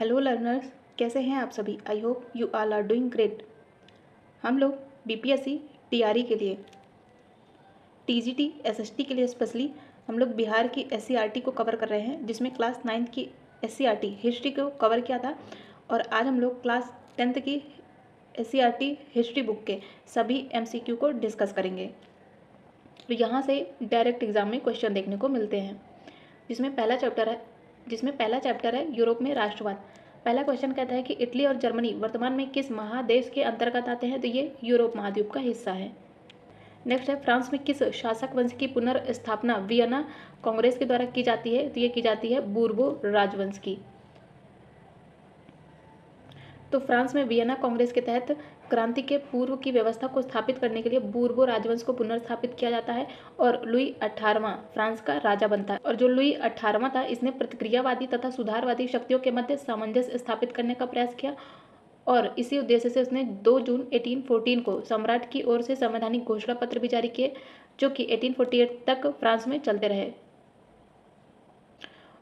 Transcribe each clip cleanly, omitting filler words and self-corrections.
Hello learners, कैसे हैं आप सभी। I hope you all are doing great. हम लोग बीपीएससी टीआरई के लिए, टीजीटी एसएसटी के लिए स्पेशली हम लोग बिहार की एससीईआरटी को कवर कर रहे हैं, जिसमें क्लास 9th की एससीईआरटी हिस्ट्री को कवर किया था। और आज हम लोग क्लास 10th की एससीईआरटी हिस्ट्री बुक के सभी एमसीक्यू को डिस्कस करेंगे। तो यहाँ से डायरेक्ट एग्जाम में क्वेश्चन देखने को मिलते हैं, जिसमें पहला चैप्टर है यूरोप में राष्ट्रवाद। पहला क्वेश्चन कहता है कि इटली और जर्मनी वर्तमान में किस महादेश के अंतर्गत आते हैं। तो ये यूरोप महाद्वीप का हिस्सा है। नेक्स्ट है, फ्रांस में किस शासक वंश की पुनर्स्थापना वियना कांग्रेस के द्वारा की जाती है। तो ये की जाती है बूर्बो राजवंश की। तो फ्रांस में वियना कांग्रेस के तहत क्रांति के पूर्व की व्यवस्था को स्थापित करने के लिए बूर्बो राजवंश को पुनर्स्थापित किया जाता है और लुई 18वां फ्रांस का राजा बनता है। और जो लुई 18वां था, इसने प्रतिक्रियावादी तथा सुधारवादी शक्तियों के मध्य सामंजस्य स्थापित करने का प्रयास किया और इसी उद्देश्य से उसने 2 जून 1814 को सम्राट की ओर से संवैधानिक घोषणा पत्र भी जारी किए, जो कि 1848 तक फ्रांस में चलते रहे।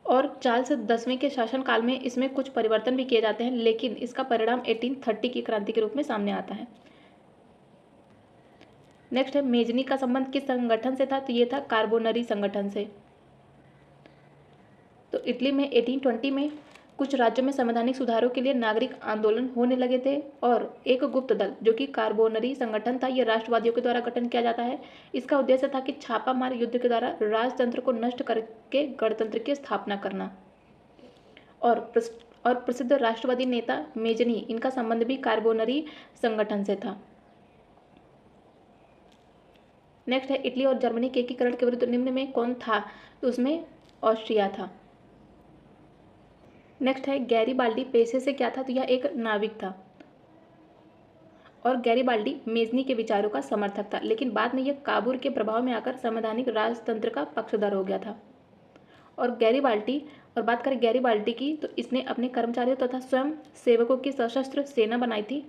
और चार्ल्स 10वें के शासनकाल में इसमें कुछ परिवर्तन भी किए जाते हैं, लेकिन इसका परिणाम 1830 की क्रांति के रूप में सामने आता है। नेक्स्ट है, मेजनी का संबंध किस संगठन से था। तो ये था कार्बोनरी संगठन से। तो इटली में 1820 में कुछ राज्यों में संवैधानिक सुधारों के लिए नागरिक आंदोलन होने लगे थे और एक गुप्त दल जो कि कार्बोनरी संगठन था, यह राष्ट्रवादियों के द्वारा गठन किया जाता है। इसका उद्देश्य था कि छापामार युद्ध के द्वारा राजतंत्र को नष्ट करके गणतंत्र की स्थापना करना। और प्रसिद्ध राष्ट्रवादी नेता मेजनी, इनका संबंध भी कार्बोनरी संगठन से था। नेक्स्ट है, इटली और जर्मनी के एकीकरण के विरुद्ध निम्न में कौन था। तो उसमें ऑस्ट्रिया था। नेक्स्ट है, गैरीबाल्डी पेशे से क्या था। तो यह एक नाविक था और गैरीबाल्डी मेजनी के विचारों का समर्थक था, लेकिन बाद में यह काबूल के प्रभाव में आकर संवैधानिक राजतंत्र का पक्षधर हो गया था। और बात करें गैरीबाल्डी की, तो इसने अपने कर्मचारियों तथा स्वयं सेवकों की सशस्त्र सेना बनाई थी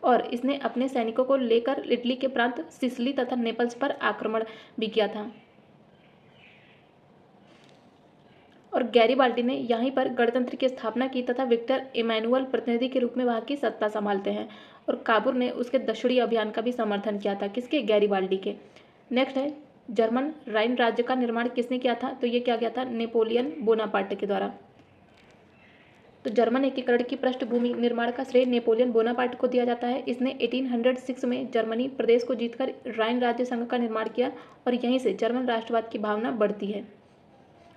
और इसने अपने सैनिकों को लेकर इटली के प्रांत सिसिली तथा नेपल्स पर आक्रमण भी किया था। और गैरीबाल्डी ने यहीं पर गणतंत्र की स्थापना की तथा विक्टर इमैनुअल प्रतिनिधि के रूप में वहाँ की सत्ता संभालते हैं। और काबूल ने उसके दक्षिणी अभियान का भी समर्थन किया था। किसके? गैरीबाल्डी के। नेक्स्ट है, जर्मन राइन राज्य का निर्माण किसने किया था। तो ये क्या गया था? नेपोलियन बोनापार्ट के द्वारा। तो जर्मन एकीकरण की पृष्ठभूमि निर्माण का श्रेय नेपोलियन बोनापार्ट को दिया जाता है। इसने 1806 में जर्मनी प्रदेश को जीतकर राइन राज्य संघ का निर्माण किया और यहीं से जर्मन राष्ट्रवाद की भावना बढ़ती है।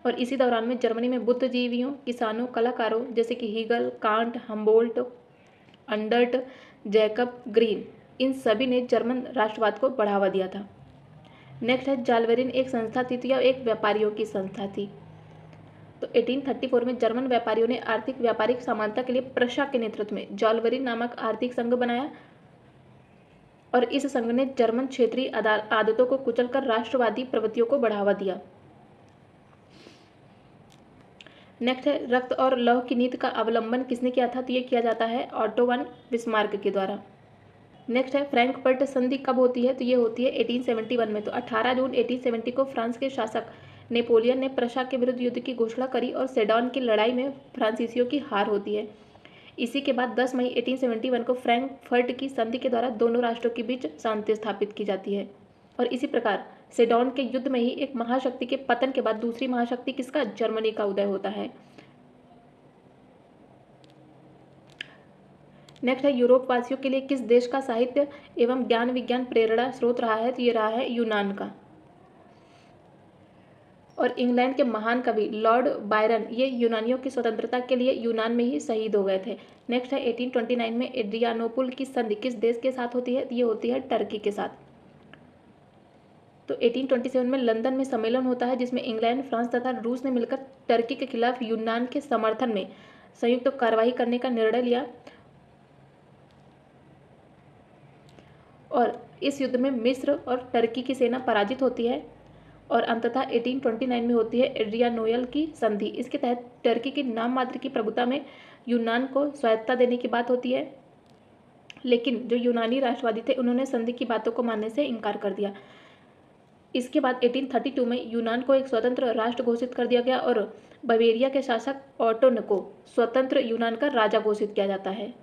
और इसी दौरान में जर्मनी में बुद्धिजीवियों, किसानों, कलाकारों जैसे कि हीगल, कांट, हम्बोल्ट, अंडर्ट, जैकब ग्रीन, इन सभी ने जर्मन राष्ट्रवाद को बढ़ावा दिया था। नेक्स्ट है, जालवेरिन एक संस्था थी, तो यह एक व्यापारियों की संस्था थी। तो 1834 में जर्मन व्यापारियों ने आर्थिक व्यापारिक समानता के लिए प्रशा के नेतृत्व में जालवेरिन नामक आर्थिक संघ बनाया और इस संघ ने जर्मन क्षेत्रीय आदतों को कुचलकर राष्ट्रवादी प्रवृत्तियों को बढ़ावा दिया। नेक्स्ट है, रक्त और लौह की नीति का अवलंबन किसने किया था। तो ये किया जाता है ऑटो वन बिस्मार्क के द्वारा। नेक्स्ट है, फ्रैंकफर्ट संधि कब होती है। तो ये होती है 1871 में। तो 18 जून 1870 को फ्रांस के शासक नेपोलियन ने प्रशा के विरुद्ध युद्ध की घोषणा करी और सेडॉन की लड़ाई में फ्रांसीसियों की हार होती है। इसी के बाद 10 मई 1871 को फ्रैंकफर्ट की संधि के द्वारा दोनों राष्ट्रों के बीच शांति स्थापित की जाती है। और इसी प्रकार सेडॉन के युद्ध में ही एक महाशक्ति के पतन के बाद दूसरी महाशक्ति किसका? जर्मनी का उदय होता है। नेक्स्ट है, यूरोप वासियों के लिए किस देश का साहित्य एवं ज्ञान विज्ञान प्रेरणा स्रोत रहा है। तो ये रहा है यूनान का। और इंग्लैंड के महान कवि लॉर्ड बायरन, ये यूनानियों की स्वतंत्रता के लिए यूनान में ही शहीद हो गए थे। नेक्स्ट है, 1829 में एड्रियानोपुल की संधि किस देश के साथ होती है। तो ये होती है टर्की के साथ। तो 1827 में लंदन में सम्मेलन होता है, जिसमें इंग्लैंड, फ्रांस तथा रूस ने मिलकर टर्की के खिलाफ यूनान के समर्थन में संयुक्त कार्रवाई करने का निर्णय लिया। और इस युद्ध में मिस्र और टर्की की सेना पराजित होती है और अंततः 1829 में होती है एड्रियानोयल की संधि। इसके तहत टर्की की नाम मात्र की प्रभुता में यूनान को स्वायत्तता देने की बात होती है, लेकिन जो यूनानी राष्ट्रवादी थे उन्होंने संधि की बातों को मानने से इनकार कर दिया। इसके बाद 1832 में यूनान को एक स्वतंत्र राष्ट्र घोषित कर दिया गया और बवेरिया के शासक ऑटोन को स्वतंत्र यूनान का राजा घोषित किया जाता है।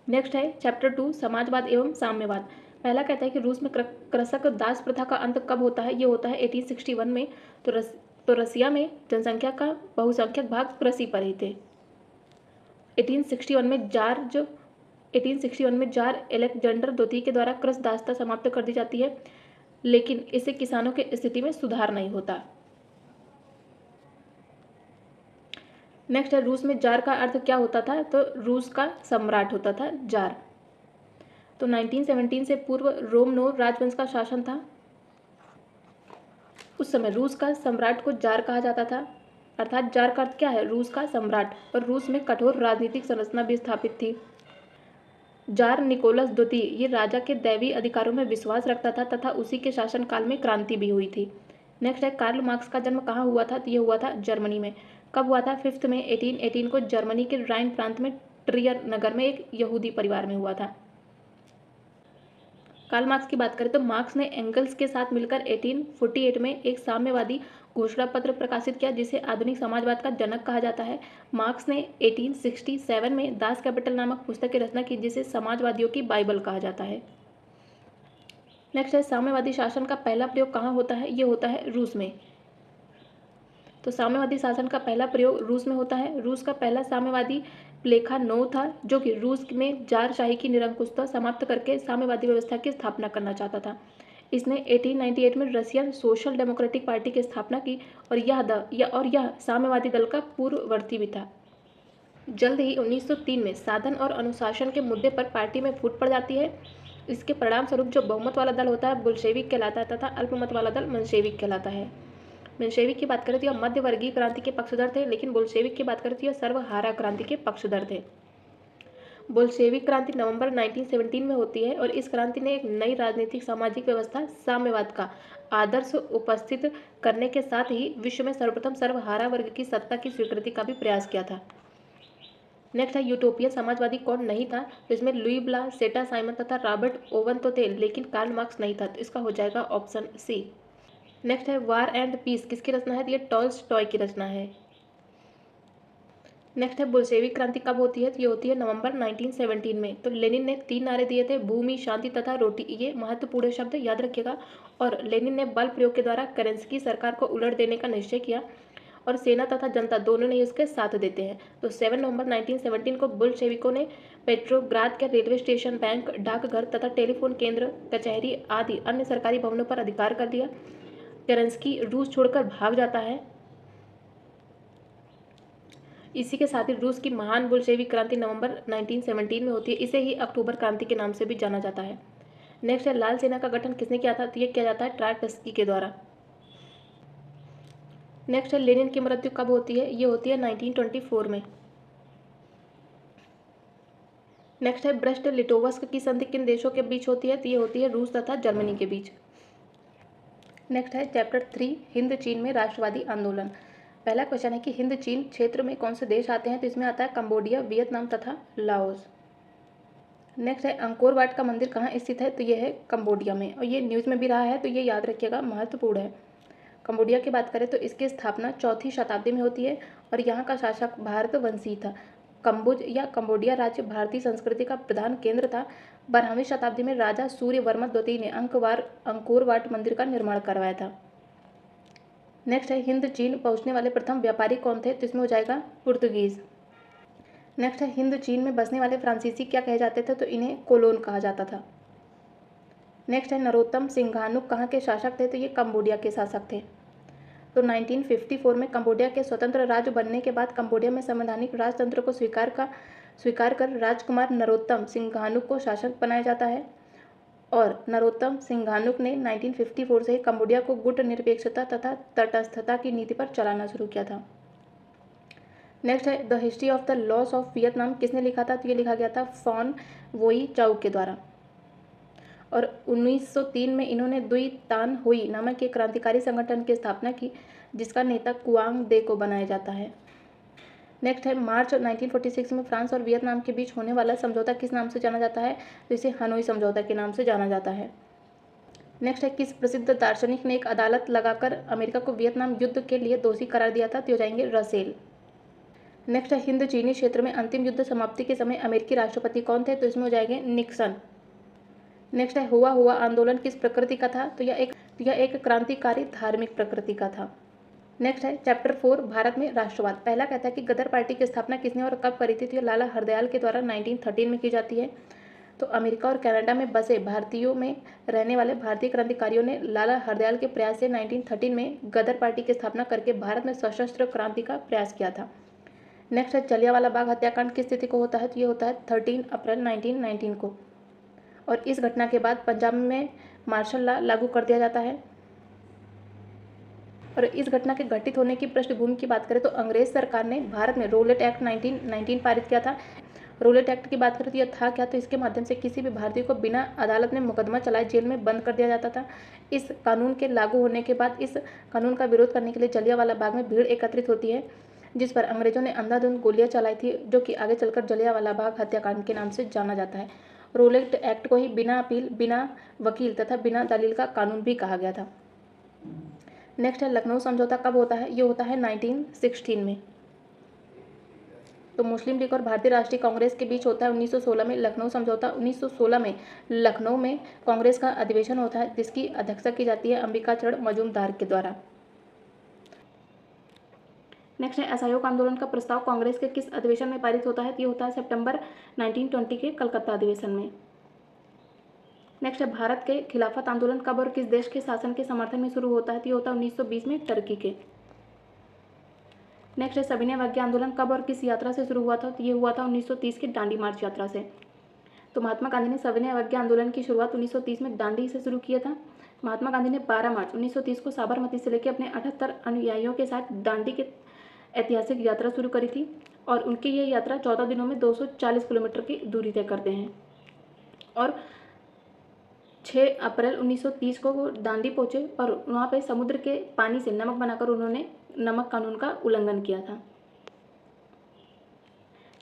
नेक्स्ट है चैप्टर 2 समाजवाद एवं साम्यवाद। पहला कहता है कि रूस में कृषक दास प्रथा का अंत कब होता है। ये होता है 1861 में। तो रसिया में जनसंख्या का बहुसंख्यक भाग कृषि पर ही थे। 1861 में जार एलेक्जेंडर द्वितीय के द्वारा कृषि दासता समाप्त कर दी जाती है, लेकिन इससे किसानों की स्थिति में सुधार नहीं होता। नेक्स्ट है रूस में जार का अर्थ क्या होता था। तो रूस का सम्राट होता था जार। तो 1917 से पूर्व रोमनोव राजवंश का शासन था। उस समय रूस का सम्राट को जार कहा जाता था, अर्थात जार का अर्थ क्या है, रूस का सम्राट। और रूस में कठोर राजनीतिक संरचना भी स्थापित थी। जार निकोलस द्वितीय ये राजा के दैवीय अधिकारों में विश्वास रखता था तथा उसी के शासनकाल में क्रांति भी हुई थी। नेक्स्ट है कार्ल मार्क्स का जन्म कहाँ हुआ था। तो ये हुआ था जर्मनी में। कब हुआ था। 5 मई 1818 को जर्मनी के राइन प्रांत में ट्रियर नगर में एक यहूदी परिवार में हुआ था। कार्ल मार्क्स की बात करें तो मार्क्स ने एंगल्स के साथ मिलकर 1848 में एक साम्यवादी घोषणा पत्र प्रकाशित किया जिसे आधुनिक समाजवाद का जनक कहा जाता है। मार्क्स ने 1867 में दास कैपिटल नामक पुस्तक की रचना की जिसे समाजवादियों की बाइबल कहा जाता है। नेक्स्ट है साम्यवादी शासन का पहला प्रयोग कहाँ होता है। ये होता है रूस में। तो साम्यवादी शासन का पहला प्रयोग रूस में होता है। रूस का पहला साम्यवादी प्लेखानोव था जो कि रूस में जारशाही की निरंकुशता समाप्त करके साम्यवादी व्यवस्था की स्थापना करना चाहता था। इसने 1898 में रशियन सोशल डेमोक्रेटिक पार्टी की स्थापना की और यह साम्यवादी दल का पूर्ववर्ती भी था। जल्द ही 1903 में साधन और अनुशासन के मुद्दे पर पार्टी में फूट पड़ जाती है। इसके परिणाम स्वरूप जो बहुमत वाला दल होता है बुल्शेविक कहलाता है तथा अल्पमत वाला दल मंशेविक कहलाता है। मेंशेविक की बात करें तो यह मध्य वर्गीय क्रांति के पक्षधर थे, लेकिन बोल्शेविक की बात करें तो यह सर्वहारा क्रांति के पक्षधर थे। बोल्शेविक क्रांति नवंबर 1917 में होती है और इस क्रांति ने एक नई राजनीतिक सामाजिक व्यवस्था साम्यवाद का आदर्श उपस्थित करने के साथ ही विश्व में सर्वप्रथम सर्वहारा वर्ग की सत्ता की स्वीकृति का भी प्रयास किया था। नेक्स्ट है यूटोपियन समाजवादी कौन नहीं था। तो इसमें लुई ब्ला, सेटा साइमन तथा रॉबर्ट ओवन तो थे, लेकिन कार्ल मार्क्स नहीं था। तो इसका हो जाएगा ऑप्शन सी। नेक्स्ट है वार एंड पीस किसकी रचना है। तो ये टॉल्स्टॉय की रचना है। नेक्स्ट है बोल्शेविक क्रांति कब होती है। तो ये होती है नवंबर 1917 में। तो लेनिन ने 3 नारे दिए थे, भूमि, शांति तथा रोटी। ये महत्वपूर्ण शब्द याद रखिएगा। और लेनिन ने बल प्रयोग के द्वारा केरेंस्की सरकार को उलट देने का निश्चय किया और सेना तथा जनता दोनों ने इसके साथ देते हैं। तो 7 नवंबर 1917 को बोल्शेविकों ने पेट्रोग्राद के रेलवे स्टेशन, बैंक, डाकघर तथा टेलीफोन केंद्र, कचहरी आदि अन्य सरकारी भवनों पर अधिकार कर दिया। केरेंस्की रूस छोड़कर भाग जाता है। इसी के साथ ही रूस की महान बोल्शेविक क्रांति नवंबर 1917 में होती है। इसे ही अक्टूबर क्रांति के नाम से भी जाना जाता है। नेक्स्ट है लाल सेना का गठन किसने किया था। तो ये किया जाता है ट्राटस्की के द्वारा। नेक्स्ट है लेनिन की मृत्यु कब होती है। ये होती है 1924 में। नेक्स्ट है ब्रेस्ट लिटोवस्क की संधि किन देशों के बीच होती है। तो ये होती है रूस तथा जर्मनी के बीच। नेक्स्ट है चैप्टर 3 हिंद चीन में राष्ट्रवादी आंदोलन। पहला क्वेश्चन है कि हिंद चीन क्षेत्र में कौन से देश आते हैं। तो इसमें आता है कंबोडिया, वियतनाम तथा लाओस। नेक्स्ट है अंकोर वाट का मंदिर कहाँ स्थित है। तो ये है कंबोडिया में और ये न्यूज़ में भी रहा है, तो ये याद रखिएगा, महत्वपूर्ण है। कंबोडिया की बात करें तो इसकी स्थापना 4वीं शताब्दी में होती है और यहाँ का शासक भारतवंशी था। कंबोज या कंबोडिया राज्य भारतीय संस्कृति का प्रधान केंद्र था। 12वीं शताब्दी में राजा सूर्यवर्मन द्वितीय ने अंकोर वाट मंदिर का निर्माण करवाया था। नेक्स्ट है हिंद चीन पहुंचने वाले प्रथम व्यापारी कौन थे। तो इसमें हो जाएगा पुर्तगीज। नेक्स्ट है हिंद चीन में बसने वाले फ्रांसीसी क्या कहे जाते थे। तो इन्हें कोलोन कहा जाता था। नेक्स्ट है नरोत्तम सिंघानुक कहाँ के शासक थे। तो ये कंबोडिया के शासक थे। तो 1954 में कंबोडिया के स्वतंत्र राज्य बनने के बाद कंबोडिया में संवैधानिक राजतंत्र को स्वीकार कर राजकुमार नरोत्तम सिंघानुक को शासक बनाया जाता है और नरोत्तम सिंघानुक ने 1954 से कंबोडिया को गुट निरपेक्षता तथा तटस्थता की नीति पर चलाना शुरू किया था। नेक्स्ट है the history of the loss of Vietnam किसने लिखा था। तो ये लिखा गया था फॉन वोई चाउ के द्वारा और 1903 में इन्होंने दुई तान हुई नामक एक क्रांतिकारी संगठन की स्थापना की जिसका नेता कुआंग दे को बनाया जाता है। नेक्स्ट है मार्च 1946 में फ्रांस और वियतनाम के बीच होने वाला समझौता किस नाम से जाना जाता है। तो इसे हनोई समझौता के नाम से जाना जाता है। नेक्स्ट है, किस प्रसिद्ध दार्शनिक ने एक अदालत लगाकर अमेरिका को वियतनाम युद्ध के लिए दोषी करार दिया था? तो हो जाएंगे रसेल। नेक्स्ट है, हिंद चीनी क्षेत्र में अंतिम युद्ध समाप्ति के समय अमेरिकी राष्ट्रपति कौन थे? तो इसमें हो जाएंगे निक्सन। नेक्स्ट है, हुआ हुआ आंदोलन किस प्रकृति का था? तो यह एक क्रांतिकारी धार्मिक प्रकृति का था। नेक्स्ट है, चैप्टर 4 भारत में राष्ट्रवाद। पहला कहता है कि गदर पार्टी की स्थापना किसने और कब करी थी? तो यह लाला हरदयाल के द्वारा 1913 में की जाती है। तो अमेरिका और कनाडा में बसे भारतीयों में रहने वाले भारतीय क्रांतिकारियों ने लाला हरदयाल के प्रयास से 1913 में गदर पार्टी की स्थापना करके भारत में सशस्त्र क्रांति का प्रयास किया था। नेक्स्ट है, जलियांवाला बाग हत्याकांड किस तिथि को होता है? तो ये होता है 13 अप्रैल 1919 को। और इस घटना के बाद पंजाब में मार्शल लॉ लागू कर दिया जाता है। और इस घटना के घटित होने की पृष्ठभूमि की बात करें तो अंग्रेज सरकार ने भारत में रोलेट एक्ट 1919 पारित किया था। रोलेट एक्ट की बात करें तो यह था क्या? तो इसके माध्यम से किसी भी भारतीय को बिना अदालत में मुकदमा चलाए जेल में बंद कर दिया जाता था। इस कानून के लागू होने के बाद इस कानून का विरोध करने के लिए जलियांवाला बाग में भीड़ एकत्रित होती है, जिस पर अंग्रेजों ने अंधाधुंध गोलियां चलाई थी, जो कि आगे चलकर जलियांवाला बाग हत्याकांड के नाम से जाना जाता है। रोलेट एक्ट को ही बिना अपील, बिना वकील तथा बिना दलील का कानून भी कहा गया था। नेक्स्ट है, लखनऊ समझौता कब होता है? ये होता है 1916 में। तो मुस्लिम लीग और भारतीय राष्ट्रीय कांग्रेस के बीच होता है 1916 में लखनऊ समझौता। 1916 में लखनऊ में कांग्रेस का अधिवेशन होता है, जिसकी अध्यक्षता की जाती है अंबिकाचरण मजूमदार के द्वारा। नेक्स्ट है, असहयोग आंदोलन का प्रस्ताव कांग्रेस के किस अधिवेशन में पारित होता है? तो ये होता है सितंबर 1920 के कलकत्ता अधिवेशन में। नेक्स्ट है, भारत के खिलाफत आंदोलन कब और किस देश के शासन के समर्थन में शुरू होता है? तो ये होता है 1920 में टर्की के। नेक्स्ट है, सविनय अवज्ञा आंदोलन कब और किस यात्रा से शुरू हुआ था? तो ये हुआ था 1930 की दांडी मार्च यात्रा से। तो महात्मा गांधी ने सविनय अवज्ञा आंदोलन की शुरुआत 1930 में दांडी से शुरू किया था। महात्मा गांधी ने 12 मार्च 1930 को साबरमती से लेकर अपने 78 अनुयायियों के साथ दांडी के ऐतिहासिक यात्रा शुरू करी थी, और उनकी ये यात्रा 14 दिनों में 240 किलोमीटर की दूरी तय करते हैं। और 6 अप्रैल 1930 को वो दांडी पहुंचे और वहाँ पे समुद्र के पानी से नमक बनाकर उन्होंने नमक कानून का उल्लंघन किया था।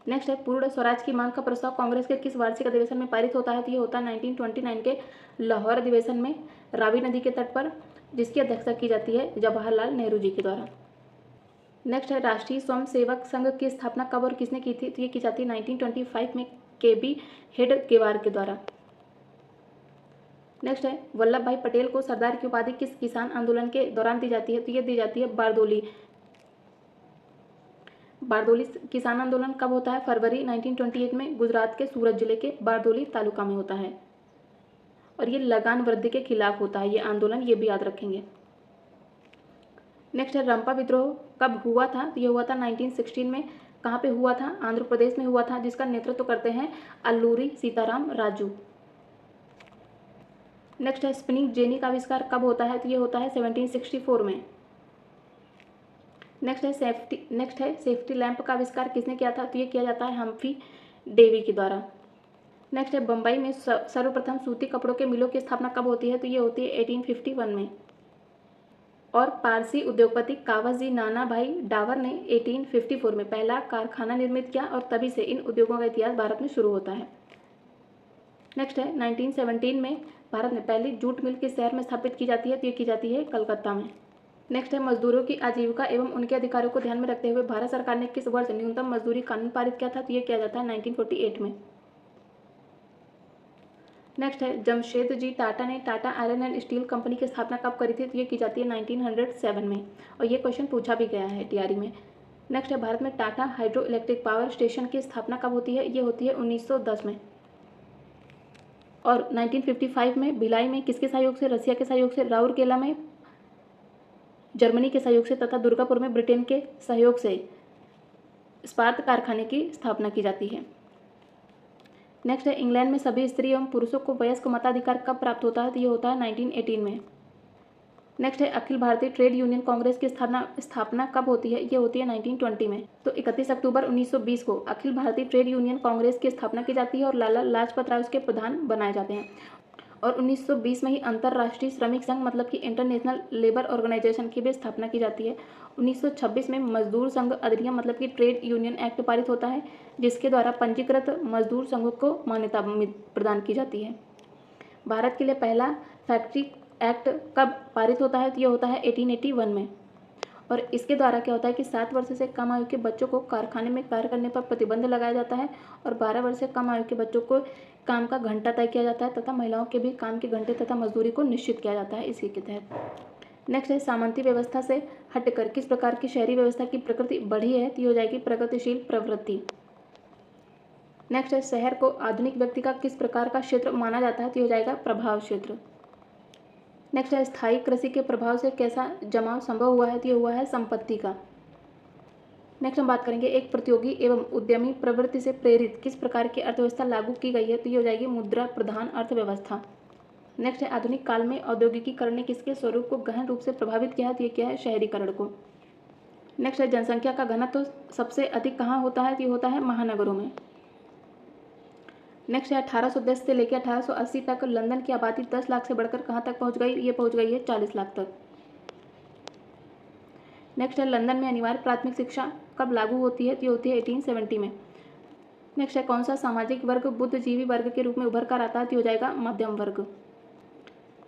नेक्स्ट है, पूर्ण स्वराज की मांग का प्रस्ताव कांग्रेस के किस वार्षिक अधिवेशन में पारित होता है? तो ये होता है 1929 के लाहौर अधिवेशन में रावी नदी के तट पर, जिसकी अध्यक्षता की जाती है जवाहरलाल नेहरू जी के द्वारा। नेक्स्ट है, राष्ट्रीय स्वयं सेवक संघ की स्थापना कब और किसने की थी? तो ये की जाती है 1925 में KB हेडगेवार के द्वारा। नेक्स्ट है, वल्लभ भाई पटेल को सरदार की उपाधि किस किसान आंदोलन के दौरान दी जाती है? तो ये दी जाती है बारदोली। बारदोली किसान आंदोलन कब होता है? फरवरी 1928 में गुजरात के सूरत जिले के बारदोली तालुका में होता है, और ये लगान वृद्धि के खिलाफ होता है ये आंदोलन, ये भी याद रखेंगे। नेक्स्ट है, रंपा विद्रोह कब हुआ था? तो ये हुआ था 1916 में। कहाँ पे हुआ था? आंध्र प्रदेश में हुआ था, जिसका नेतृत्व करते हैं अल्लूरी सीताराम राजू। नेक्स्ट है, स्पिनिंग जेनी का आविष्कार कब होता है? तो ये होता है 1764 में। नेक्स्ट है, सेफ्टी लैंप का आविष्कार किसने किया था? तो ये किया जाता है हम्फ्री डेवी के द्वारा। नेक्स्ट है, बम्बई में सर्वप्रथम सूती कपड़ों के मिलों की स्थापना कब होती है? तो ये होती है 1851 में। और पारसी उद्योगपति कावजी नाना भाई डावर ने 1854 में पहला कारखाना निर्मित किया, और तभी से इन उद्योगों का इतिहास भारत में शुरू होता है। नेक्स्ट है, 1917 में भारत में पहली जूट मिल किस शहर में स्थापित की जाती है? तो ये की जाती है कलकत्ता में। नेक्स्ट है, मजदूरों की आजीविका एवं उनके अधिकारों को ध्यान में रखते हुए भारत सरकार ने किस वर्ष न्यूनतम मजदूरी कानून पारित किया था? तो ये किया जाता है 1948 में। नेक्स्ट है, जमशेदजी टाटा ने Tata iron and steel company की स्थापना कब करी थी? तो ये की जाती है 1907 में, और ये क्वेश्चन पूछा भी गया है TRE में। नेक्स्ट है, भारत में Tata hydro electric power station की स्थापना कब होती है? ये होती है 1910 में। और 1955 में भिलाई में किसके सहयोग से? रसिया के सहयोग से। राउरकेला में जर्मनी के सहयोग से, तथा दुर्गापुर में ब्रिटेन के सहयोग से इस्पात कारखाने की स्थापना की जाती है। नेक्स्ट है, इंग्लैंड में सभी स्त्री एवं पुरुषों को वयस्क मताधिकार कब प्राप्त होता है? तो ये होता है 1918 में। नेक्स्ट है, अखिल भारतीय ट्रेड यूनियन कांग्रेस की स्थापना कब होती है? ये होती है 1920 में। तो 31 अक्टूबर 1920 को अखिल भारतीय ट्रेड यूनियन कांग्रेस की स्थापना की जाती है, और लाला लाजपत राय उसके प्रधान बनाए जाते हैं। और 1920 में ही अंतर्राष्ट्रीय श्रमिक संघ मतलब कि इंटरनेशनल लेबर ऑर्गेनाइजेशन की भी स्थापना की जाती है। 1926 में मजदूर संघ अधिनियम मतलब कि ट्रेड यूनियन एक्ट पारित होता है, जिसके द्वारा पंजीकृत मजदूर संघों को मान्यता प्रदान की जाती है। भारत के लिए पहला फैक्ट्री एक्ट कब पारित होता है? तो ये होता है 1881 में। और इसके द्वारा क्या होता है कि 7 वर्ष से कम आयु के बच्चों को कारखाने में कार्य करने पर प्रतिबंध लगाया जाता है और 12 वर्ष से कम आयु के बच्चों को काम का घंटा तय किया जाता है तथा महिलाओं के भी काम के घंटे तथा मजदूरी को निश्चित किया जाता है इसी के तहत। नेक्स्ट है सामंती व्यवस्था से हटकर किस प्रकार की शहरी व्यवस्था की प्रकृति बढ़ी है? तो ये हो जाएगी प्रगतिशील प्रवृत्ति। नेक्स्ट है शहर को आधुनिक व्यक्ति का किस प्रकार का क्षेत्र माना जाता है? तो ये हो जाएगा प्रभाव क्षेत्र। नेक्स्ट है स्थायी कृषि के प्रभाव से कैसा जमाव संभव हुआ है? तो ये हुआ है संपत्ति का। नेक्स्ट हम बात करेंगे एक प्रतियोगी एवं उद्यमी प्रवृत्ति से प्रेरित किस प्रकार की अर्थव्यवस्था लागू की गई है? तो ये हो जाएगी मुद्रा प्रधान अर्थव्यवस्था। नेक्स्ट है आधुनिक काल में औद्योगिकीकरण ने किसके स्वरूप को गहन रूप से प्रभावित किया है? तो ये क्या है? शहरीकरण को। नेक्स्ट है जनसंख्या का घनत्व तो सबसे अधिक कहाँ होता है? तो ये होता है महानगरों में। नेक्स्ट है 1810 से लेकर 1880 तक लंदन की आबादी 10 लाख से बढ़कर कहाँ तक पहुँच गई? ये पहुँच गई है 40 लाख तक। नेक्स्ट है लंदन में अनिवार्य प्राथमिक शिक्षा कब लागू होती है? तो ये होती है 1870 में। नेक्स्ट है कौन सा सामाजिक वर्ग बुद्धिजीवी वर्ग के रूप में उभर कर आता है? तो हो जाएगा मध्यम वर्ग।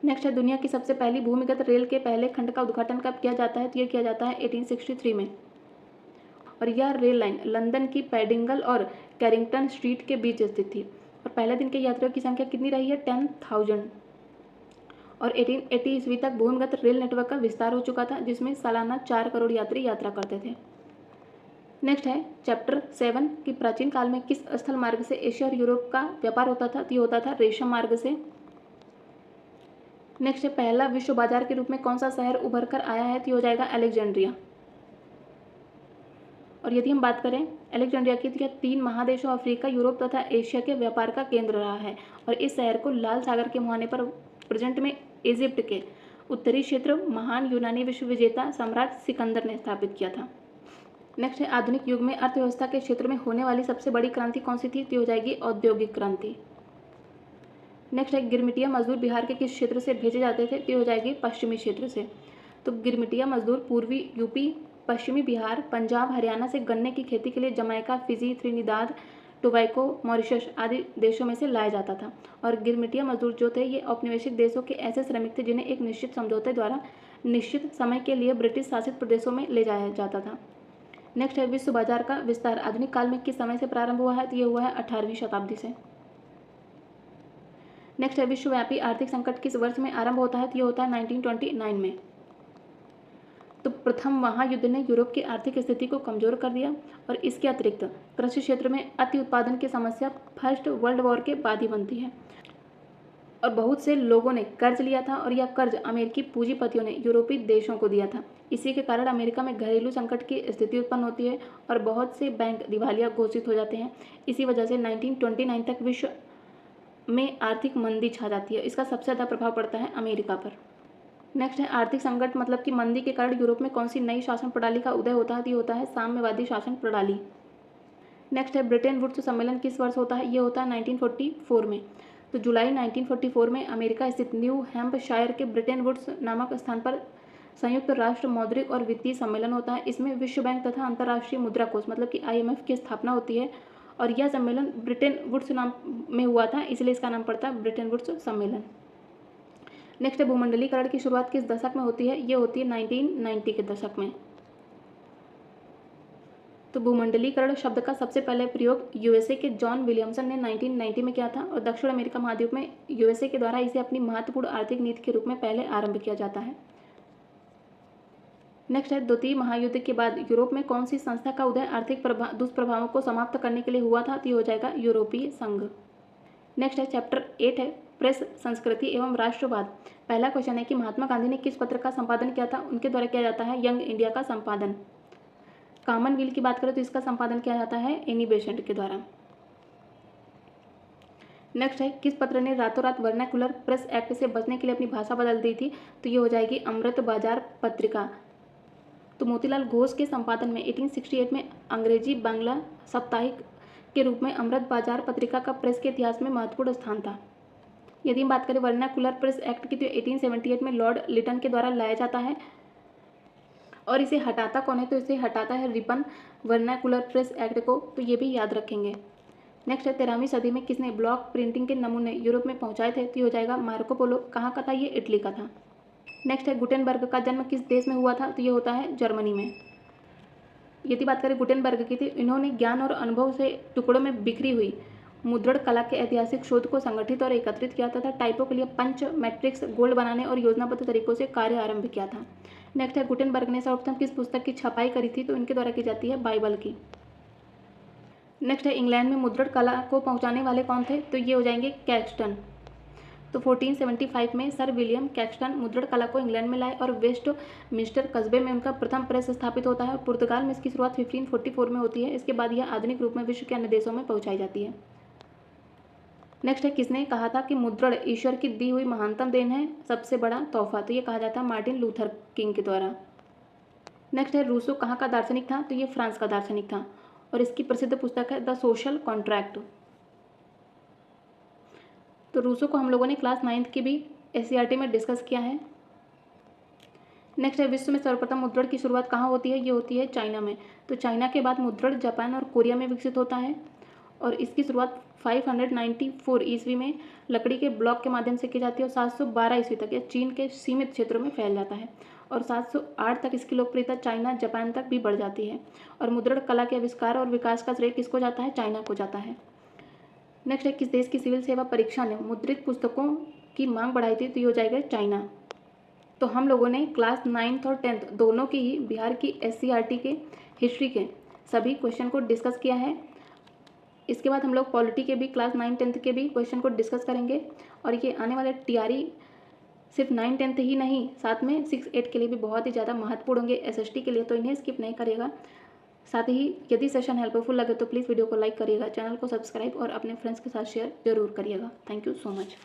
नेक्स्ट है दुनिया की सबसे पहली भूमिगत रेल के पहले खंड का उद्घाटन कब किया जाता है? तो ये किया जाता है 1863 में। और यह रेल लाइन लंदन की पैडिंगल और कैरिंगटन स्ट्रीट के बीच स्थित थी और पहले दिन के यात्रियों की संख्या कितनी रही है? 10,000। और 1880 ईस्वी तक भूमिगत रेल नेटवर्क का विस्तार हो चुका था जिसमें सालाना 4 करोड़ यात्री यात्रा करते थे। नेक्स्ट है चैप्टर 7 कि प्राचीन काल में किस स्थल मार्ग से एशिया और यूरोप का व्यापार होता था? तो ये होता था रेशम मार्ग से। नेक्स्ट है पहला विश्व बाजार के रूप में कौन सा शहर उभर कर आया है? तो ये हो जाएगा अलेक्जेंड्रिया। और यदि हम बात करें अलेक्जेंड्रिया की, तो यह 3 महादेशों अफ्रीका, यूरोप तथा एशिया के व्यापार का केंद्र रहा है और इस शहर को लाल सागर के मुहाने पर प्रेजेंट में इजिप्ट के उत्तरी क्षेत्र महान यूनानी विश्व विजेता सम्राट सिकंदर ने स्थापित किया था। नेक्स्ट है आधुनिक युग में अर्थव्यवस्था के क्षेत्र में होने वाली सबसे बड़ी क्रांति कौन सी थी? तो हो जाएगी औद्योगिक क्रांति। नेक्स्ट है गिरमिटिया मजदूर बिहार के किस क्षेत्र से भेजे जाते थे? तो हो जाएगी पश्चिमी क्षेत्र से। तो गिरमिटिया मजदूर पूर्वी यूपी, पश्चिमी बिहार, पंजाब, हरियाणा से गन्ने की खेती के लिए Jamaica, Fiji, Trinidad, tobacco, Mauritius आदि देशों में से लाया जाता था। और गिरमिटिया मजदूर जो थे ये औपनिवेशिक देशों के ऐसे श्रमिक थे जिन्हें एक निश्चित समझौते द्वारा निश्चित समय के लिए ब्रिटिश शासित प्रदेशों में ले जाया जाता था। नेक्स्ट है विश्व बाजार का विस्तार आधुनिक काल में किस समय से प्रारंभ हुआ है? तो ये हुआ है 18वीं शताब्दी से। नेक्स्ट है विश्वव्यापी आर्थिक संकट किस वर्ष में आरंभ होता है? तो ये होता है 1929 में। तो प्रथम महायुद्ध ने यूरोप की आर्थिक स्थिति को कमजोर कर दिया और इसके अतिरिक्त कृषि क्षेत्र में अति उत्पादन की समस्या फर्स्ट वर्ल्ड वॉर के बाद ही बनती है और बहुत से लोगों ने कर्ज लिया था और यह कर्ज अमेरिकी पूंजीपतियों ने यूरोपीय देशों को दिया था। इसी के कारण अमेरिका में घरेलू संकट की स्थिति उत्पन्न होती है और बहुत से बैंक दिवालिया घोषित हो जाते हैं। इसी वजह से 1929 तक विश्व में आर्थिक मंदी छा जाती है। इसका सबसे ज़्यादा प्रभाव पड़ता है अमेरिका पर। नेक्स्ट है आर्थिक संकट मतलब कि मंदी के कारण यूरोप में कौन सी नई शासन प्रणाली का उदय होता है? तो ये होता है साम्यवादी शासन प्रणाली। नेक्स्ट है ब्रिटेन वुड्स सम्मेलन किस वर्ष होता है? ये होता है 1944 में। तो जुलाई 1944 में अमेरिका स्थित न्यू हैम्पशायर के ब्रिटेन वुड्स नामक स्थान पर संयुक्त राष्ट्र मौद्रिक और वित्तीय सम्मेलन होता है। इसमें विश्व बैंक तथा अंतर्राष्ट्रीय मुद्रा कोष मतलब कि IMF की स्थापना होती है और यह सम्मेलन ब्रिटेन वुड्स नाम में हुआ था, इसलिए इसका नाम पड़ता है ब्रिटेन वुड्स सम्मेलन। नेक्स्ट है भूमंडलीकरण की शुरुआत किस दशक में होती है? ये होती है 1990 के दशक में। तो भूमंडलीकरण शब्द का सबसे पहले प्रयोग USA के जॉन विलियमसन ने 1990 में किया था और दक्षिण अमेरिका महाद्वीप में USA के द्वारा इसे अपनी महत्वपूर्ण आर्थिक नीति के रूप में पहले आरंभ किया जाता है। नेक्स्ट है द्वितीय महायुद्ध के बाद यूरोप में कौन सी संस्था का उदय आर्थिक दुष्प्रभावों को समाप्त करने के लिए हुआ था? तो ये हो जाएगा यूरोपीय संघ। नेक्स्ट है चैप्टर 8 है प्रेस संस्कृति एवं राष्ट्रवाद। पहला क्वेश्चन है कि महात्मा गांधी ने किस पत्र का संपादन किया था? उनके द्वारा किया जाता है यंग इंडिया का संपादन। कॉमनवेल्थ की बात करें तो इसका संपादन किया जाता है एनी बेसेंट के द्वारा। नेक्स्ट है किस पत्र ने रातों रात वर्नाकुलर प्रेस एक्ट से बचने के लिए अपनी भाषा बदल दी थी? तो ये हो जाएगी अमृत बाजार पत्रिका। तो मोतीलाल घोष के संपादन में 1868 में अंग्रेजी बांग्ला साप्ताहिक के रूप में अमृत बाजार पत्रिका का प्रेस के इतिहास में महत्वपूर्ण स्थान था। यदि हम बात करें वर्नाकुलर प्रेस एक्ट की तो 1878 में लॉर्ड लिटन के द्वारा लाया जाता है और इसे हटाता कौन है? तो इसे हटाता है रिपन वर्नाकुलर प्रेस एक्ट को, तो ये भी याद रखेंगे। नेक्स्ट है 13वीं सदी में किसने ब्लॉक प्रिंटिंग के नमूने यूरोप में पहुंचाए थे, तो ये हो जाएगा मार्को पोलो। कहाँ का था ये? इटली का था। नेक्स्ट है गुटेनबर्ग का जन्म किस देश में हुआ था, तो ये होता है जर्मनी में। यदि बात करें गुटेनबर्ग की, थी इन्होंने ज्ञान और अनुभव से टुकड़ों में बिखरी हुई मुद्रण कला के ऐतिहासिक शोध को संगठित और एकत्रित किया तथा टाइपों के लिए पंच मैट्रिक्स गोल्ड बनाने और योजनाबद्ध तरीकों से कार्य आरंभ किया था। नेक्स्ट है गुटेनबर्ग ने सर्वप्रथम किस पुस्तक की छपाई करी थी, तो इनके द्वारा की जाती है बाइबल की। नेक्स्ट है इंग्लैंड में मुद्रण कला को पहुंचाने वाले कौन थे, तो ये हो जाएंगे कैक्सटन। तो 1475 में सर विलियम कैक्सटन मुद्रण कला को इंग्लैंड में लाए और वेस्ट मिस्टर कस्बे में उनका प्रथम प्रेस स्थापित होता है। पुर्तगाल में इसकी शुरुआत 1544 में होती है। इसके बाद यह आधुनिक रूप में विश्व के अन्य देशों में पहुंचाई जाती है। नेक्स्ट है किसने कहा था कि मुद्रण ईश्वर की दी हुई महानतम देन है, सबसे बड़ा तोहफा, तो ये कहा जाता है मार्टिन लूथर किंग के द्वारा। नेक्स्ट है रूसो कहाँ का दार्शनिक था, तो ये फ्रांस का दार्शनिक था और इसकी प्रसिद्ध पुस्तक है द सोशल कॉन्ट्रैक्ट। तो रूसो को हम लोगों ने क्लास 9th की भी एससीईआरटी में डिस्कस किया है। नेक्स्ट है विश्व में सर्वप्रथम मुद्रण की शुरुआत कहाँ होती है, ये होती है चाइना में। तो चाइना के बाद मुद्रण जापान और कोरिया में विकसित होता है और इसकी शुरुआत 594 ईस्वी में लकड़ी के ब्लॉक के माध्यम से की जाती है और 712 ईस्वी तक यह चीन के सीमित क्षेत्रों में फैल जाता है और 708 तक इसकी लोकप्रियता चाइना जापान तक भी बढ़ जाती है और मुद्रण कला के आविष्कार और विकास का श्रेय किसको जाता है? चाइना को जाता है। नेक्स्ट है किस देश की सिविल सेवा परीक्षा ने मुद्रित पुस्तकों की मांग बढ़ाई थी, तो ये हो जाएगा चाइना। तो हम लोगों ने क्लास 9th और 10th दोनों की ही बिहार की एससीईआरटी के हिस्ट्री के सभी क्वेश्चन को डिस्कस किया है। इसके बाद हम लोग पॉलिटी के भी क्लास 9 10th के भी क्वेश्चन को डिस्कस करेंगे और ये आने वाले टीआरई सिर्फ 9 10th ही नहीं, साथ में 6 8 के लिए भी बहुत ही ज़्यादा महत्वपूर्ण होंगे एसएसटी के लिए, तो इन्हें स्किप नहीं करिएगा। साथ ही यदि सेशन हेल्पफुल लगे तो प्लीज़ वीडियो को लाइक करिएगा, चैनल को सब्सक्राइब और अपने फ्रेंड्स के साथ शेयर जरूर करिएगा। Thank you so much.